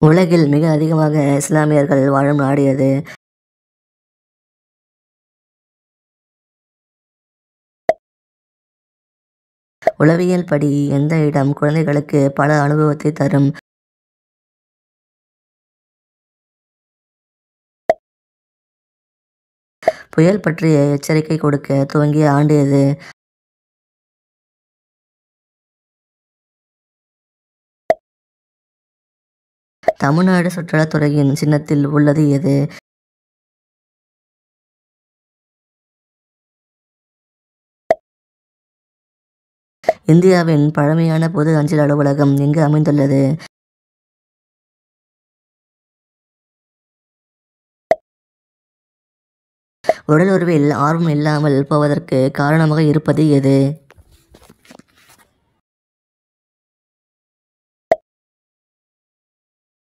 உலகில் மிக அதிகமாக இஸ்லாமியர்கள் வாழும் நாடு எது? உளவியல் படி எந்த இடம் குழந்தைகளுக்கு பல அனுபவத்தை தரும்? புயல் பற்றிய எச்சரிக்கை கொடுக்க துவங்கிய ஆண்டு எது? தமிழ்நாடு சுற்றுலாத்துறையின் சின்னத்தில் உள்ளது எது? இந்தியாவின் பழமையான பொது அஞ்சல் அலுவலகம் எங்கு அமைந்துள்ளது? உடலுறவில் ஆர்வம் இல்லாமல் போவதற்கு காரணமாக இருப்பது எது?